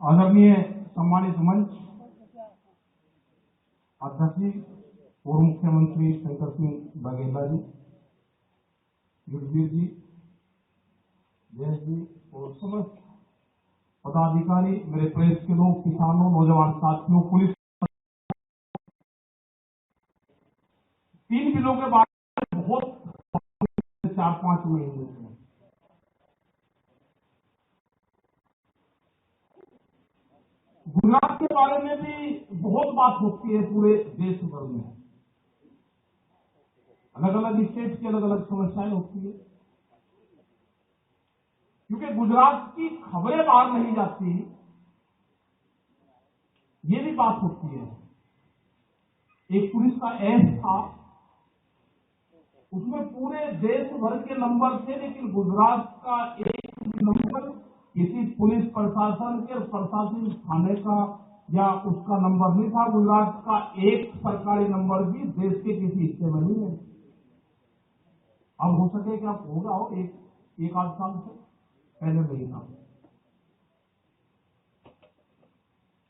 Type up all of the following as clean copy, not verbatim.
आदरणीय सम्मानित मंच अध्यक्ष जी, पूर्व मुख्यमंत्री शंकर सिंह बघेला जी, युद्धवीर जी, जयेश जी और समस्त पदाधिकारी, मेरे प्रेस के लोग, किसानों, नौजवान साथियों, पुलिस, 3 बिलों के बाद बहुत 4-5 महीने से गुजरात के बारे में भी बहुत बात होती है पूरे देश भर में। अलग अलग स्टेट की अलग अलग समस्याएं होती है, क्योंकि गुजरात की खबरें बाहर नहीं जाती, ये भी बात होती है। एक पुलिस का ऐप था, उसमें पूरे देश भर के नंबर थे, लेकिन गुजरात का एक नंबर किसी पुलिस प्रशासन के प्रशासनिक थाने का या उसका नंबर नहीं था। गुजरात का एक सरकारी नंबर भी देश के किसी हिस्से में नहीं है। अब हो सके कि आप होगा हो एक आध साल से पहले नहीं था।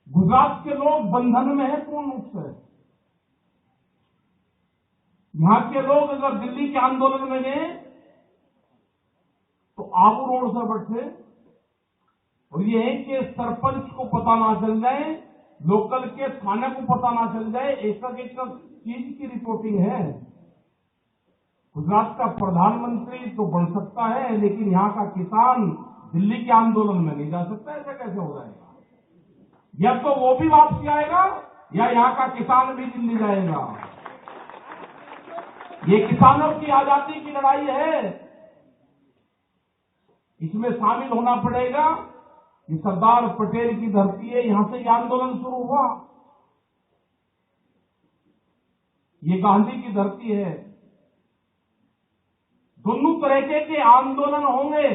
गुजरात के लोग बंधन में है पूर्ण रूप से। यहां के लोग अगर दिल्ली के आंदोलन में गए तो आबू रोड से बैठे, और ये है कि सरपंच को पता ना चल जाए, लोकल के थाने को पता ना चल जाए, एक चीज की रिपोर्टिंग है। गुजरात का प्रधानमंत्री तो बन सकता है, लेकिन यहां का किसान दिल्ली के आंदोलन में नहीं जा सकता। ऐसा कैसे हो जाएगा? या तो वो भी वापसी आएगा या यहां का किसान भी दिल्ली जाएगा। ये किसानों की आजादी की लड़ाई है, इसमें शामिल होना पड़ेगा। ये सरदार पटेल की धरती है, यहां से ये आंदोलन शुरू हुआ। ये गांधी की धरती है। दोनों तरीके के आंदोलन होंगे।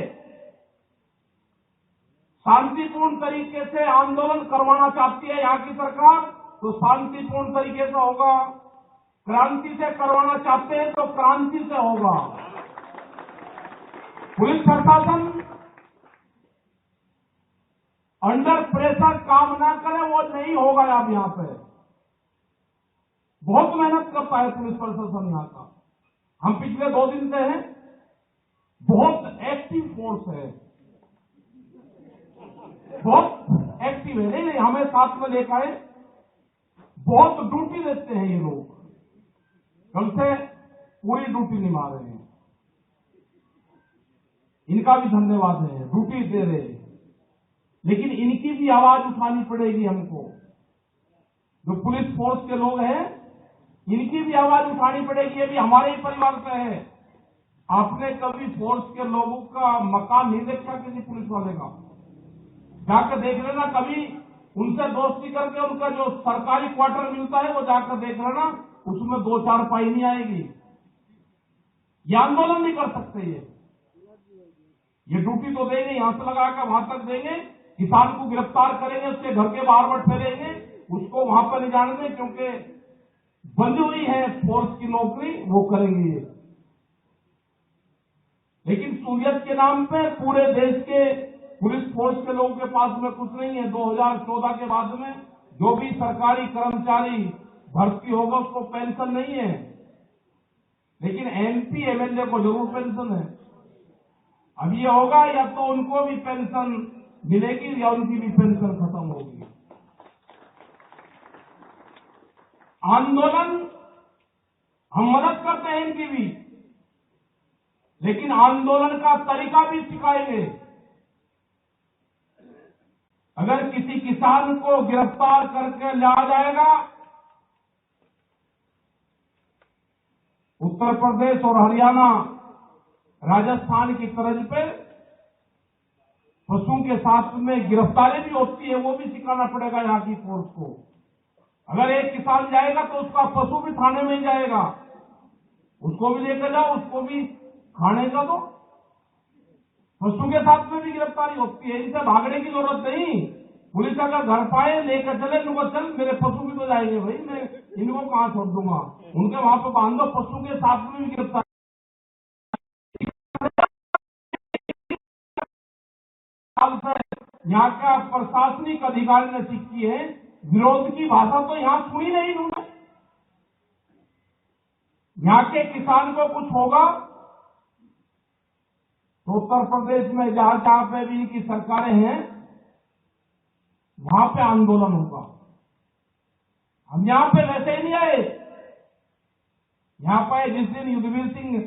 शांतिपूर्ण तरीके से आंदोलन करवाना चाहती है यहां की सरकार, तो शांतिपूर्ण तरीके से होगा। क्रांति से करवाना चाहते हैं तो क्रांति से होगा। पुलिस प्रशासन अंडर प्रेशर काम ना करे, वो नहीं होगा। अब यहां पे बहुत मेहनत करता है पुलिस प्रशासन यहां का। हम पिछले 2 दिन से हैं, बहुत एक्टिव फोर्स है, बहुत एक्टिव है। नहीं हमें साथ में लेकर आए, बहुत ड्यूटी देते हैं ये लोग, कल से पूरी ड्यूटी निभा रहे हैं। इनका भी धन्यवाद है, ड्यूटी दे रहे हैं। लेकिन इनकी भी आवाज उठानी पड़ेगी हमको। जो पुलिस फोर्स के लोग हैं, इनकी भी आवाज उठानी पड़ेगी। ये भी हमारे ही परिवार से है। आपने कभी फोर्स के लोगों का मकान नहीं देखा किसी पुलिस वाले का? जाकर देख लेना कभी, उनसे दोस्ती करके उनका जो सरकारी क्वार्टर मिलता है वो जाकर देख लेना, उसमें 2-4 पाई नहीं आएगी। ये आंदोलन नहीं कर सकते। ये ड्यूटी तो देंगे, यहां से लगाकर वहां तक देंगे, किसान को गिरफ्तार करेंगे, उसके घर के बाहर बैठ फेरेंगे, उसको वहां पर नहीं जाने दें, क्योंकि बंधी हुई है फोर्स की नौकरी, वो करेंगे ये। लेकिन सूर्यत के नाम पे पूरे देश के पुलिस फोर्स के लोगों के पास में कुछ नहीं है। 2014 के बाद में जो भी सरकारी कर्मचारी भर्ती होगा उसको पेंशन नहीं है, लेकिन एमपी एमएलए को जरूर पेंशन है। अब ये होगा या तो उनको भी पेंशन मिलेगी या उनकी भी पेंशन खत्म होगी। आंदोलन हम मदद करते हैं इनकी भी, लेकिन आंदोलन का तरीका भी सिखाएंगे। अगर किसी किसान को गिरफ्तार करके लाया जाएगा, उत्तर प्रदेश और हरियाणा, राजस्थान की तर्ज पे पशुओं के साथ में गिरफ्तारी भी होती है, वो भी सिखाना पड़ेगा यहां की फोर्स को। अगर एक किसान जाएगा तो उसका पशु भी थाने में ही जाएगा, उसको भी लेकर जाओ, उसको भी खाने का दो। पशु के साथ में भी गिरफ्तारी होती है, इनसे भागने की जरूरत नहीं। पुलिस अगर घर पाए लेकर चले, इनको चल मेरे पशु भी तो जाएंगे भाई, मैं इनको कहां छोड़ दूंगा, उनके वहां पर बांध दो। पशु के साथ में भी गिरफ्तारी यहाँ का प्रशासनिक अधिकारी ने सीखी है, विरोध की भाषा तो यहाँ सुनी नहीं इन्होंने। यहाँ के किसान को कुछ होगा तो उत्तर प्रदेश में जहां जहां पे भी इनकी सरकारें हैं वहां पे आंदोलन होगा। हम यहां पे वैसे ही नहीं आए। यहां पर जिस दिन युद्धवीर सिंह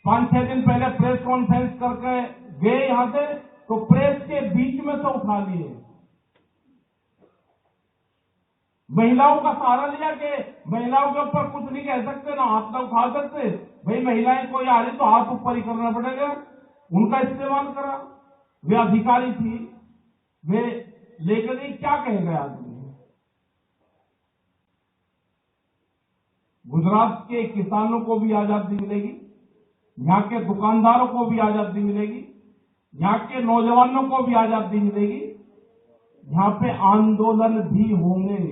5-6 दिन पहले प्रेस कॉन्फ्रेंस करके गए यहां से, तो प्रेस के बीच में से उठा लिए, महिलाओं का सहारा लिया कि महिलाओं के ऊपर कुछ नहीं कह सकते, ना हाथ ना उठा सकते, भाई महिलाएं कोई आ रही तो हाथ ऊपर ही करना पड़ेगा, उनका इस्तेमाल करा। वे अधिकारी थी, वे लेकर गई, क्या कह गए आदमी। गुजरात के किसानों को भी आजादी मिलेगी, यहाँ के दुकानदारों को भी आजादी मिलेगी, यहाँ के नौजवानों को भी आजादी मिलेगी। यहाँ पे आंदोलन भी होंगे,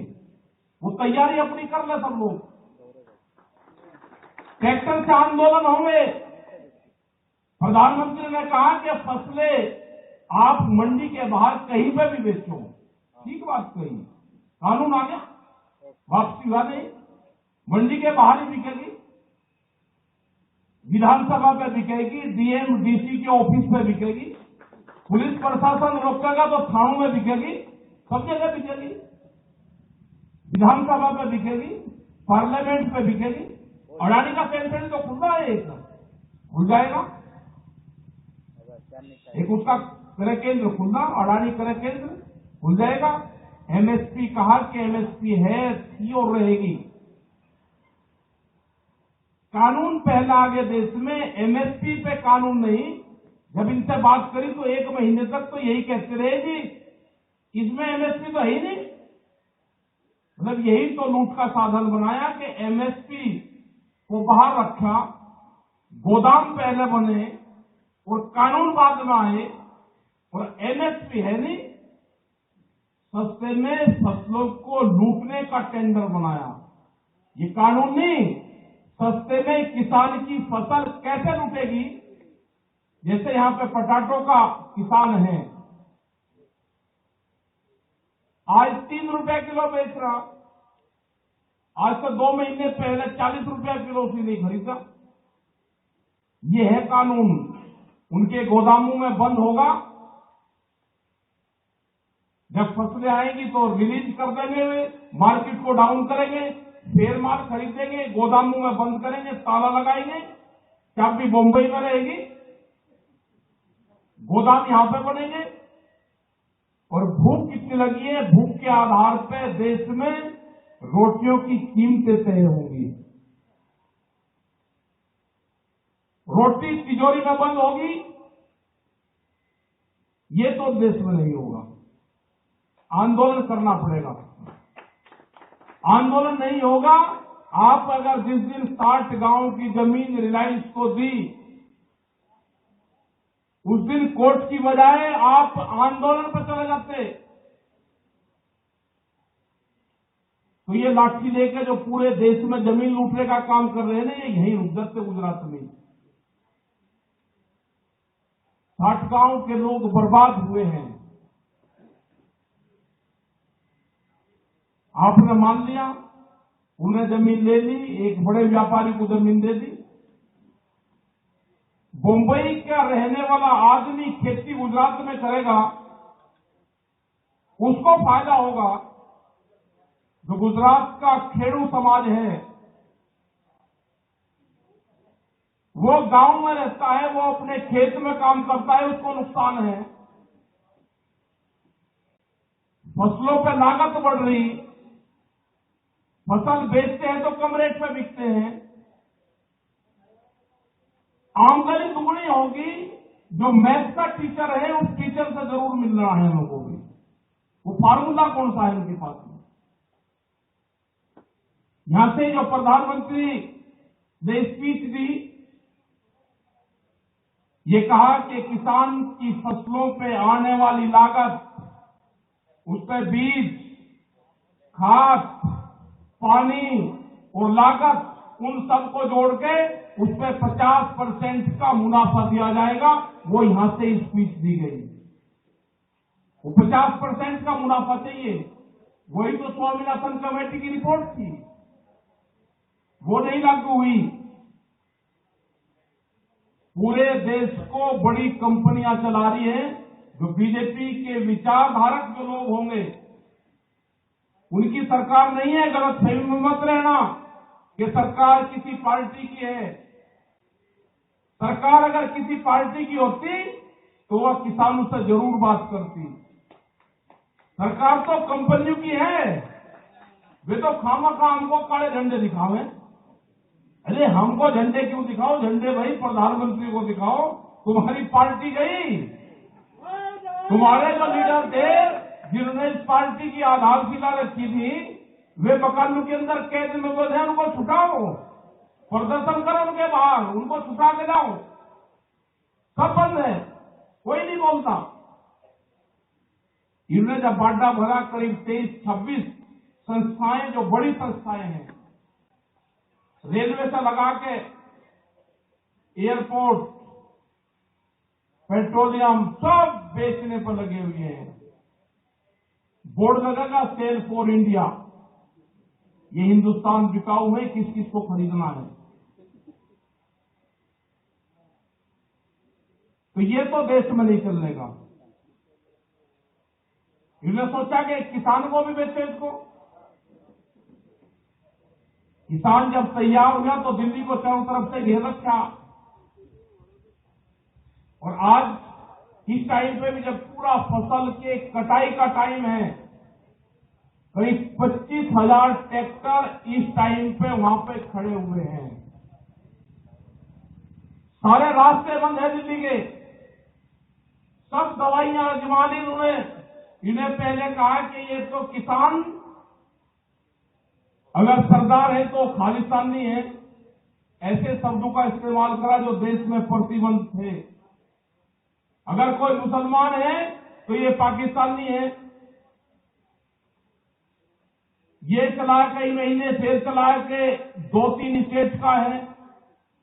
वो तैयारी अपनी कर ले सब लोग। ट्रैक्टर से आंदोलन होंगे। प्रधानमंत्री ने कहा कि फसलें आप मंडी के बाहर कहीं पर भी बेचो, ठीक बात कही, कानून आ गया, वापसी हुआ नहीं, मंडी के बाहर ही बिकेगी, विधानसभा पे बिकेगी, डीएम डीसी के ऑफिस पे बिकेगी, पुलिस प्रशासन रोकेगा तो थानों में बिकेगी, सब जगह बिकेगी, विधानसभा पे बिकेगी, पार्लियामेंट पे बिकेगी। अडानी का सेंटर तो खुला है, एक खुल जाएगा, एक उसका क्रय केंद्र खुलना, अडानी क्रय केंद्र खुल जाएगा। एमएसपी कहा कि एमएसपी है, थी और रहेगी। कानून पहला आगे देश में, एमएसपी पे कानून नहीं। जब इनसे बात करी तो 1 महीने तक तो यही कहते रहे जी इसमें एमएसपी तो है ही नहीं। मतलब यही तो लूट का साधन बनाया कि एमएसपी को बाहर रखा, गोदाम पहले बने और कानून बाद में आए, और एमएसपी है नहीं, सस्ते में फसलों को लूटने का टेंडर बनाया। ये कानून नहीं, सस्ते में किसान की फसल कैसे लूटेगी। जैसे यहां पे पटाटों का किसान है, आज 3 रुपए किलो बेच रहा, आज से 2 महीने पहले 40 रुपए किलो से नहीं खरीदा। ये है कानून। उनके गोदामों में बंद होगा, जब फसलें आएंगी तो रिलीज कर देंगे, वे मार्केट को डाउन करेंगे, फेर माल खरीदेंगे, गोदामों में बंद करेंगे, ताला लगाएंगे, चाबी बंबई में रहेगी, गोदाम यहां पे बनेंगे। और भूख कितनी लगी है, भूख के आधार पर देश में रोटियों की कीमतें तय होंगी। रोटी तिजोरी में बंद होगी, ये तो देश में नहीं होगा। आंदोलन करना पड़ेगा। आंदोलन नहीं होगा। आप अगर जिस दिन 60 गांव की जमीन रिलायंस को दी, उस दिन कोर्ट की बजाय आप आंदोलन पर चले जाते, तो ये लाठी लेकर जो पूरे देश में जमीन लूटने का काम कर रहे हैं ना, ये यहीं रुक जाते गुजरात में। 60 गांव के लोग बर्बाद हुए हैं। आपने मान लिया, उन्हें जमीन ले ली, एक बड़े व्यापारी को जमीन दे दी। मुंबई का रहने वाला आदमी खेती गुजरात में करेगा, उसको फायदा होगा। जो गुजरात का खेड़ू समाज है, वो गांव में रहता है, वो अपने खेत में काम करता है, उसको नुकसान है। फसलों पर लागत बढ़ रही, फसल बेचते हैं तो कम रेट में बिकते हैं, आमदनी दुगनी होगी। जो मैथ का टीचर है, उस टीचर से जरूर मिल रहा है लोगों को। वो फार्मूला कौन सा है उनके पास में। यहां से जो प्रधानमंत्री ने स्पीच दी, ये कहा कि किसान की फसलों पे आने वाली लागत, उस पर बीज, खाद, पानी और लागत, उन सबको जोड़ के उस पर 50% का मुनाफा दिया जाएगा। वो यहां से स्पीच दी गई। वो 50% का मुनाफा चाहिए। वही तो स्वामीनाथन कमेटी की रिपोर्ट थी, वो नहीं लागू हुई। पूरे देश को बड़ी कंपनियां चला रही हैं, जो बीजेपी के विचारधारक जो लोग होंगे उनकी सरकार नहीं है। गलतफहमी में मत रहना कि सरकार किसी पार्टी की है। सरकार अगर किसी पार्टी की होती तो वह किसानों से जरूर बात करती। सरकार तो कंपनियों की है। वे तो खामखा हमको काले झंडे दिखावे। अरे हमको झंडे क्यों दिखाओ? झंडे भाई प्रधानमंत्री को दिखाओ। तुम्हारी पार्टी गई, तुम्हारे जो लीडर थे जिन्होंने इस पार्टी की आधारशिला रखी थी, वे मकानों के अंदर कैद में बंद हैं, उनको छुटाओ, प्रदर्शन करो उनके बाहर, उनको छुटा के लाओ। सब बंद है, कोई नहीं बोलता। इन्होंने जब बांटा भरा करीब 23-26 संस्थाएं, जो बड़ी संस्थाएं हैं, रेलवे से लगा के एयरपोर्ट, पेट्रोलियम, सब बेचने पर लगे हुए हैं। बोर्ड लगेगा सेल फॉर इंडिया। ये हिंदुस्तान बिकाऊ है, किस किस को खरीदना है। तो ये तो देश में नहीं चलने का। इन्होंने सोचा कि किसान को भी बेचे इसको। किसान जब तैयार हुआ तो दिल्ली को चारों तरफ से घेर रखा। और आज इस टाइम पे भी जब पूरा फसल के कटाई का टाइम है, करीब 25,000 ट्रैक्टर इस टाइम पे वहां पे खड़े हुए हैं। सारे रास्ते बंद है दिल्ली के। सब दवाइयां आजमा ली उन्होंने। इन्हें पहले कहा कि ये तो किसान अगर सरदार है तो खालिस्तानी है, ऐसे शब्दों का इस्तेमाल करा जो देश में प्रतिबंध थे। अगर कोई मुसलमान है तो ये पाकिस्तानी है। ये चला कई महीने, फिर चला के 2-3 स्टेट का है,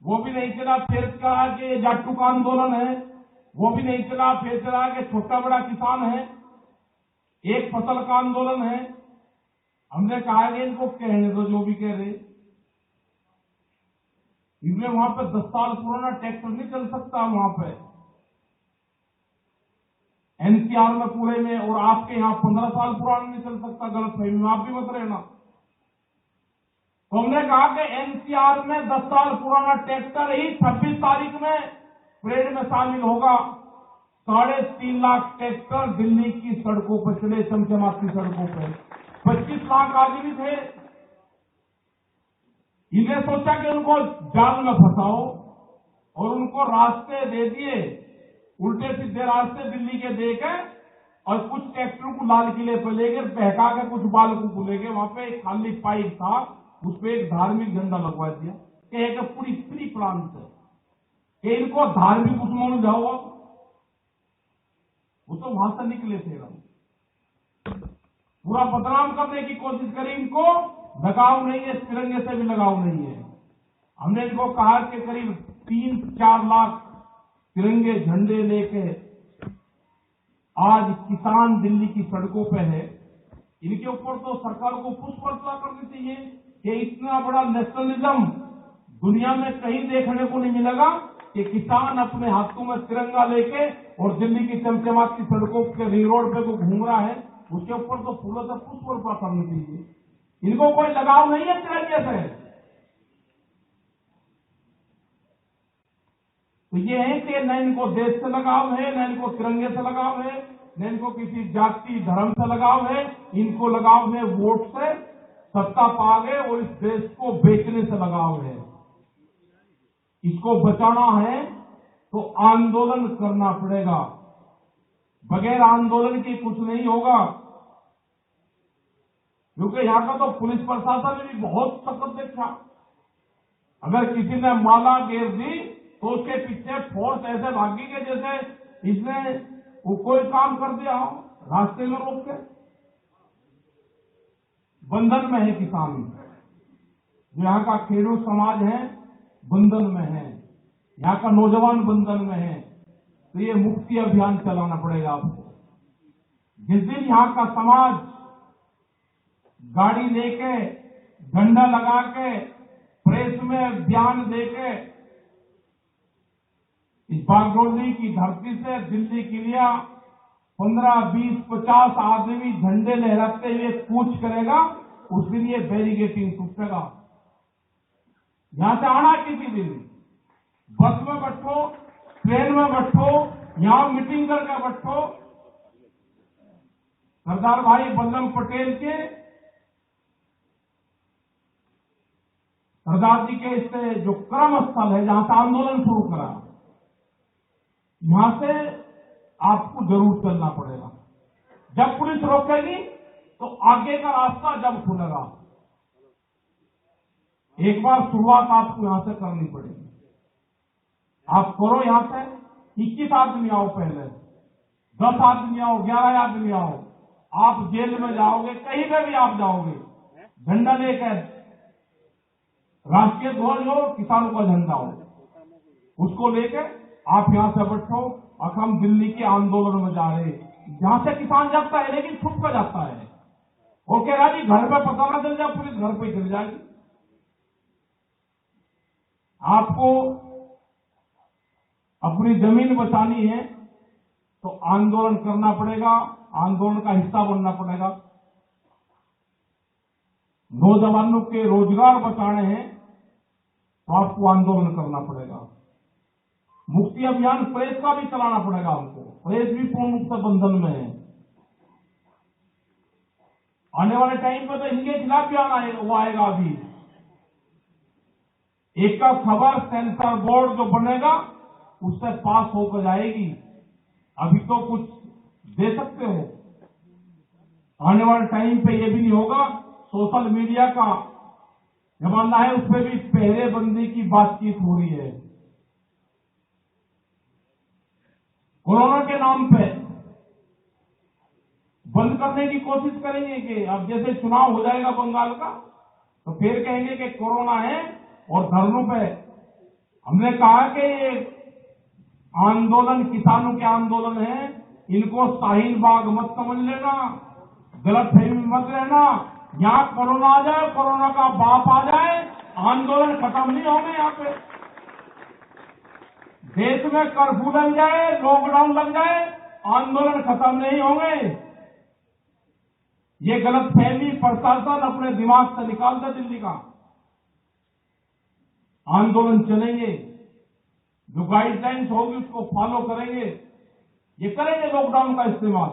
वो भी नहीं चला। फिर चला के जाटू का आंदोलन है, वो भी नहीं चला। फिर चला के छोटा बड़ा किसान है, एक फसल का आंदोलन है। हमने कहा कि इनको कहने दो जो भी कह रहे। इनमें वहां पर 10 साल पुराना ट्रैक्टर नहीं चल सकता वहां पे एनसीआर में पूरे में, और आपके यहां 15 साल पुराना नहीं चल सकता। गलतफहमी में आप भी मत रहना। तो हमने कहा कि एनसीआर में 10 साल पुराना ट्रैक्टर ही 26 तारीख में परेड में शामिल होगा। 3.5 लाख ट्रैक्टर दिल्ली की सड़कों पर चले, चमचमाती सड़कों पर। 25 लाख आदमी थे। इन्हें सोचा कि उनको जाल में फंसाओ और उनको रास्ते दे दिए, उल्टे सीधे रास्ते दिल्ली के देके, और कुछ ट्रैक्टरों को लाल किले पर लेकर बहका के कुछ बालकों को लेके वहां पे एक खाली पाइप था, उस पर एक धार्मिक झंडा लगवा दिया कि पूरी फ्री प्लांट है कि इनको धार्मिक उसमें में जाओ। वो तो वहां से निकले थे, पूरा बदनाम करने की कोशिश करी। इनको लगाव नहीं है, तिरंगे से भी लगाव नहीं है। हमने इनको कहा कि करीब 3-4 लाख तिरंगे झंडे लेके आज किसान दिल्ली की सड़कों पे है। इनके ऊपर तो सरकार को पुष्पवर्षा करनी चाहिए कि इतना बड़ा नेशनलिज्म दुनिया में कहीं देखने को नहीं मिलेगा कि किसान अपने हाथों में तिरंगा लेके और दिल्ली की चमचमाती सड़कों के रिंग रोड पे को घूम रहा है। उसके ऊपर तो फूलों से पुष्पवर्षा करनी चाहिए। इनको कोई लगाव नहीं है तिरंगे से। तो ये है कि न इनको देश से लगाव है, न इनको तिरंगे से लगाव है, न इनको किसी जाति धर्म से लगाव है। इनको लगाव है वोट से, सत्ता पा गए और इस देश को बेचने से लगाव है। इसको बचाना है तो आंदोलन करना पड़ेगा। बगैर आंदोलन के कुछ नहीं होगा। क्योंकि यहां का तो पुलिस प्रशासन ने भी बहुत सख्त देखा। अगर किसी ने माला घेर दी तो उसके पीछे फोर्स ऐसे भागी के जैसे इसने वो कोई काम कर दिया हो, रास्ते में रोक के। बंधन में है किसान, जो यहाँ का खेडूत समाज है बंधन में है, यहाँ का नौजवान बंधन में है। तो ये मुक्ति अभियान चलाना पड़ेगा आपको। जिस दिन यहाँ का समाज गाड़ी लेके, झंडा लगा के, प्रेस में बयान देके इस बागडोली की धरती से दिल्ली के लिए 15, 20, 50 आदमी झंडे लहराते हुए कूच करेगा, उस दिन ये बैरिकेडिंग टूटेगा। यहां से आना किसी दिन बस में बैठो, ट्रेन में बैठो, यहां मीटिंग करके बैठो। सरदार भाई वल्लभ पटेल के, सरदार जी के इससे जो कर्म स्थल है, जहां से आंदोलन शुरू करा, यहां से आपको जरूर चलना पड़ेगा। जब पुलिस रोकेगी तो आगे का रास्ता जब खुलेगा। एक बार शुरुआत आपको यहां से करनी पड़ेगी। आप करो यहां से 21 आदमी आओ, पहले 10 आदमी आओ, 11 आदमी आओ। आप जेल में जाओगे, कहीं पे भी आप जाओगे, झंडा लेकर, राष्ट्रीय ध्वज हो, किसानों का झंडा हो, उसको लेकर आप यहां से बैठो। और हम दिल्ली के आंदोलन में जा रहे, जहां से किसान जाता है लेकिन छुप कर जाता है। वो कह रहा जी घर पे पता ना चल जाए, पुलिस घर पे चल जाएगी। आपको अपनी जमीन बचानी है तो आंदोलन करना पड़ेगा, आंदोलन का हिस्सा बनना पड़ेगा। नौजवानों के रोजगार बचाने हैं तो आपको आंदोलन करना पड़ेगा। मुक्ति अभियान प्रेस का भी चलाना पड़ेगा हमको, प्रेस भी पूर्ण रूप से बंधन में है। आने वाले टाइम पे तो इनके खिलाफ भी आएगा। अभी एक का खबर सेंसर बोर्ड जो बनेगा उससे पास होकर जाएगी। अभी तो कुछ दे सकते हो, आने वाले टाइम पे ये भी नहीं होगा। सोशल मीडिया का जमाना है, उसमें भी पहरेबंदी की बातचीत हो रही है। कोरोना के नाम पे बंद करने की कोशिश करेंगे कि अब जैसे चुनाव हो जाएगा बंगाल का, तो फिर कहेंगे कि कोरोना है और धरनों पे। हमने कहा कि ये आंदोलन किसानों के आंदोलन है, इनको शाहीन बाग मत समझ लेना, गलतफहमी मत रहना। यहां कोरोना आ जाए, कोरोना का बाप आ जाए, आंदोलन खत्म नहीं होंगे। यहां पे देश में कर्फ्यू लग जाए, लॉकडाउन लग जाए, आंदोलन खत्म नहीं होंगे। ये गलतफहमी प्रशासन अपने दिमाग से निकाल दे। दिल्ली का आंदोलन चलेंगे, जो गाइडलाइंस होगी उसको फॉलो करेंगे। ये करेंगे लॉकडाउन का इस्तेमाल,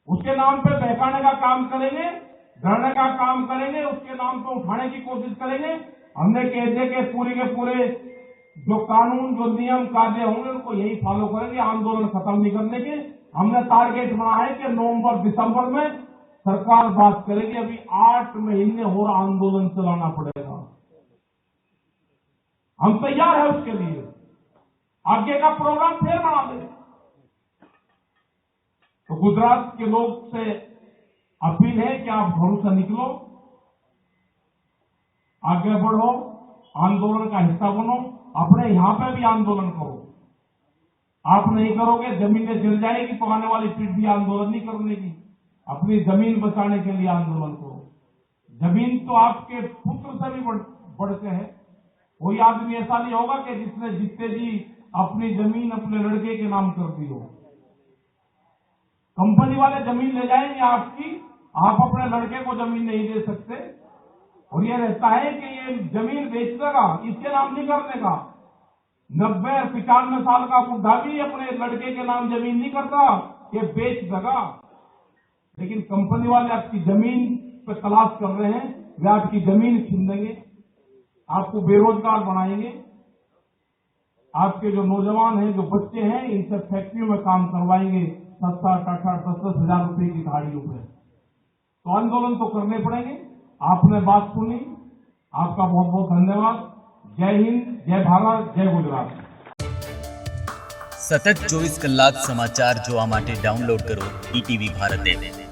उसके नाम पे बहकाने का काम करेंगे, डरने का काम करेंगे, उसके नाम पे उठाने की कोशिश करेंगे। हमने कह दिया कि पूरे के पूरे जो कानून, जो नियम कायदे होंगे उनको यही फॉलो करेंगे, आंदोलन खत्म नहीं करने के। हमने टारगेट बनाया है कि नवंबर दिसंबर में सरकार बात करेगी। अभी 8 महीने और आंदोलन चलाना पड़ेगा। हम तैयार है उसके लिए, आगे का प्रोग्राम फिर बना दे। तो गुजरात के लोग से अपील है कि आप घरों से निकलो, आगे बढ़ो, आंदोलन का हिस्सा बनो, अपने यहां पे भी आंदोलन करो। आप नहीं करोगे जमीनें जल जाएगी, तो आने वाली पीढ़ी आंदोलन नहीं करने की। अपनी जमीन बचाने के लिए आंदोलन करो। जमीन तो आपके पुत्र से भी बढ़ के है। कोई आदमी ऐसा नहीं होगा कि जिसने जीते जी अपनी जमीन अपने लड़के के नाम कर दी हो। कंपनी वाले जमीन ले जाएंगे आपकी, आप अपने लड़के को जमीन नहीं दे सकते। और ये रहता है कि ये जमीन बेच देगा, इसके नाम नहीं करने का। 90 और 95 साल का बुढ़ा भी अपने लड़के के नाम जमीन नहीं करता, ये बेच देगा। लेकिन कंपनी वाले आपकी जमीन पे तलाश कर रहे हैं, वे आपकी जमीन छीन देंगे, आपको बेरोजगार बनाएंगे। आपके जो नौजवान हैं, जो बच्चे हैं, इनसे फैक्ट्रियों में काम करवाएंगे 7-8 हजार रुपए की गाड़ियों पे। तो आंदोलन तो करने पड़ेंगे। आपने बात सुनी, आपका बहुत बहुत धन्यवाद। जय हिंद, जय भारत, जय गुजरात। सतत 24 કલાક સમાચાર જોવા માટે ડાઉનલોડ કરો ETV ભારત એપ।